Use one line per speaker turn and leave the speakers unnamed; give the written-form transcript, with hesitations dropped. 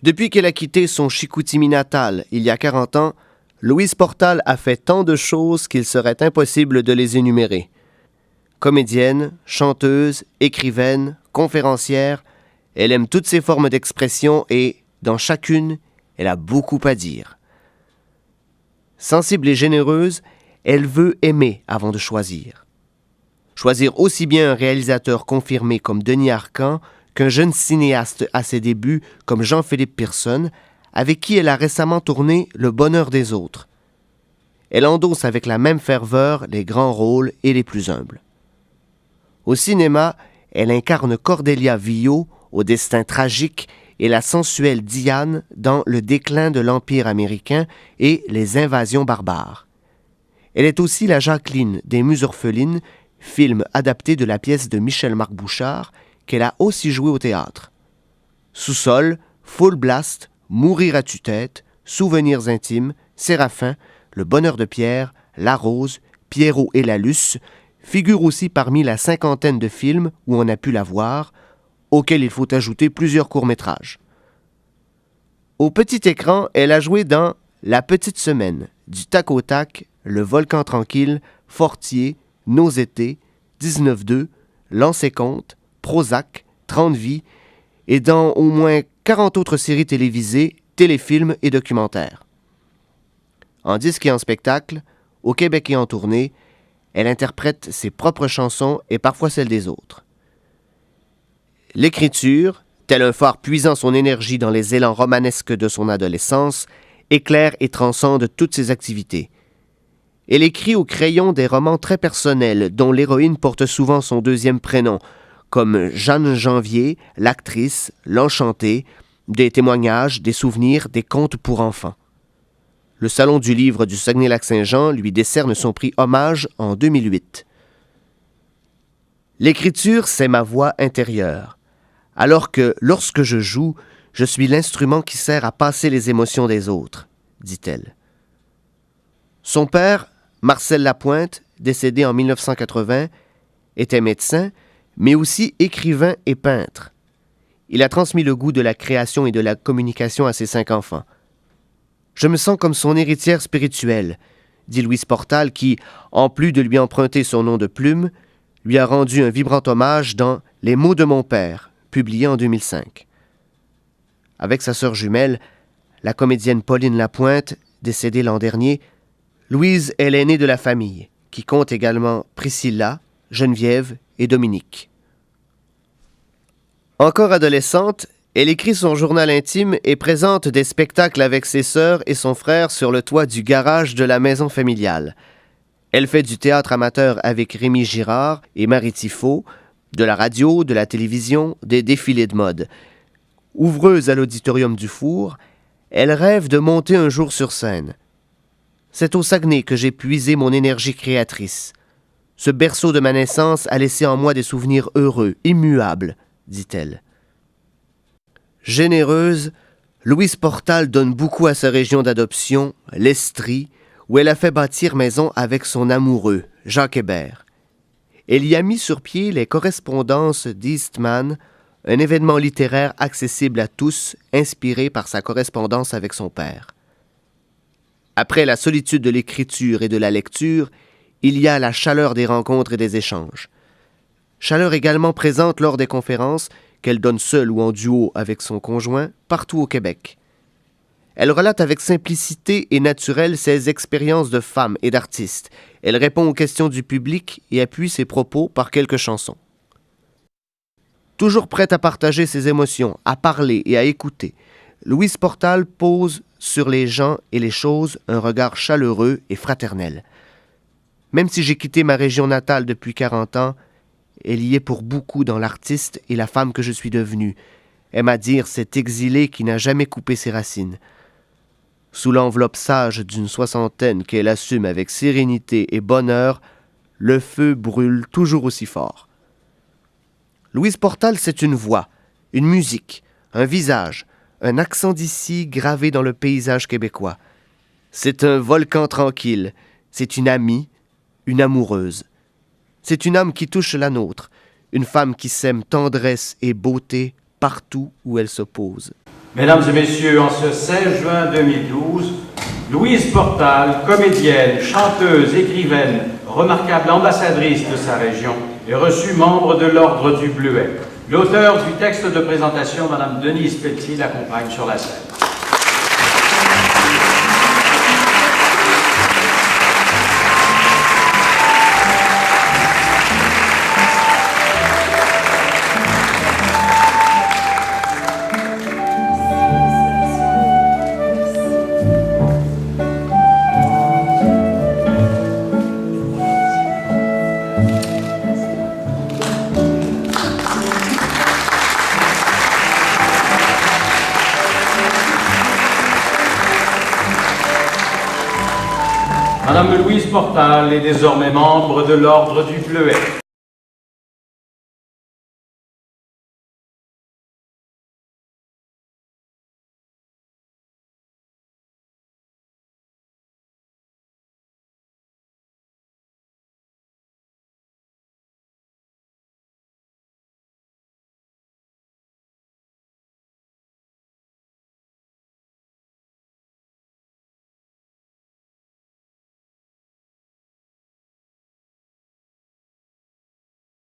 Depuis qu'elle a quitté son Chicoutimi natal il y a 40 ans, Louise Portal a fait tant de choses qu'il serait impossible de les énumérer. Comédienne, chanteuse, écrivaine, conférencière, elle aime toutes ces formes d'expression et, dans chacune, elle a beaucoup à dire. Sensible et généreuse, elle veut aimer avant de choisir. Choisir aussi bien un réalisateur confirmé comme Denis Arcand qu'un jeune cinéaste à ses débuts comme Jean-Philippe Pearson, avec qui elle a récemment tourné Le bonheur des autres. Elle endosse avec la même ferveur les grands rôles et les plus humbles. Au cinéma, elle incarne Cordelia Villot au destin tragique et la sensuelle Diane dans Le déclin de l'Empire américain et Les invasions barbares. Elle est aussi la Jacqueline des Muses orphelines, film adapté de la pièce de Michel-Marc Bouchard, qu'elle a aussi joué au théâtre. Sous-sol, Full Blast, Mourir à tue-tête, Souvenirs intimes, Séraphin, Le bonheur de Pierre, La Rose, Pierrot et la Luce figurent aussi parmi la cinquantaine de films où on a pu la voir, auxquels il faut ajouter plusieurs courts-métrages. Au petit écran, elle a joué dans La petite semaine, Du tac au tac, Le volcan tranquille, Fortier, Nos étés, 19-2, Lancez-compte, Prozac, 30 vies, et dans au moins 40 autres séries télévisées, téléfilms et documentaires. En disque et en spectacle, au Québec et en tournée, elle interprète ses propres chansons et parfois celles des autres. L'écriture, tel un phare puisant son énergie dans les élans romanesques de son adolescence, éclaire et transcende toutes ses activités. Elle écrit au crayon des romans très personnels dont l'héroïne porte souvent son deuxième prénom, comme Jeanne Janvier, l'actrice, l'enchantée, des témoignages, des souvenirs, des contes pour enfants. Le Salon du livre du Saguenay-Lac-Saint-Jean lui décerne son prix Hommage en 2008. L'écriture, c'est ma voix intérieure, alors que lorsque je joue, je suis l'instrument qui sert à passer les émotions des autres, dit-elle. Son père, Marcel Lapointe, décédé en 1980, était médecin, mais aussi écrivain et peintre. Il a transmis le goût de la création et de la communication à ses 5 enfants. « Je me sens comme son héritière spirituelle », dit Louise Portal qui, en plus de lui emprunter son nom de plume, lui a rendu un vibrant hommage dans « Les mots de mon père », publié en 2005. Avec sa sœur jumelle, la comédienne Pauline Lapointe, décédée l'an dernier, Louise est l'aînée de la famille, qui compte également Priscilla, Geneviève et Dominique. Encore adolescente, elle écrit son journal intime et présente des spectacles avec ses sœurs et son frère sur le toit du garage de la maison familiale. Elle fait du théâtre amateur avec Rémi Girard et Marie Tifo, de la radio, de la télévision, des défilés de mode. Ouvreuse à l'Auditorium du Four, elle rêve de monter un jour sur scène. C'est au Saguenay que j'ai puisé mon énergie créatrice. Ce berceau de ma naissance a laissé en moi des souvenirs heureux, immuables, dit-elle. Généreuse, Louise Portal donne beaucoup à sa région d'adoption, l'Estrie, où elle a fait bâtir maison avec son amoureux, Jacques Hébert. Elle y a mis sur pied les correspondances d'Eastman, un événement littéraire accessible à tous, inspiré par sa correspondance avec son père. Après la solitude de l'écriture et de la lecture, il y a la chaleur des rencontres et des échanges. Chaleur également présente lors des conférences, qu'elle donne seule ou en duo avec son conjoint, partout au Québec. Elle relate avec simplicité et naturel ses expériences de femme et d'artiste. Elle répond aux questions du public et appuie ses propos par quelques chansons. Toujours prête à partager ses émotions, à parler et à écouter, Louise Portal pose sur les gens et les choses un regard chaleureux et fraternel. Même si j'ai quitté ma région natale depuis 40 ans, elle y est pour beaucoup dans l'artiste et la femme que je suis devenue, aime à dire cet exilé qui n'a jamais coupé ses racines. Sous l'enveloppe sage d'une soixantaine qu'elle assume avec sérénité et bonheur, le feu brûle toujours aussi fort. Louise Portal, c'est une voix, une musique, un visage, un accent d'ici gravé dans le paysage québécois. C'est un volcan tranquille, c'est une amie, une amoureuse. C'est une âme qui touche la nôtre, une femme qui sème tendresse et beauté partout où elle se pose.
Mesdames et messieurs, en ce 16 juin 2012, Louise Portal, comédienne, chanteuse, écrivaine, remarquable ambassadrice de sa région, est reçue membre de l'Ordre du Bleuet. L'auteur du texte de présentation, Madame Denise Pelletier, l'accompagne sur la scène. Madame Louise Portal est désormais membre de l'Ordre du Bleuet.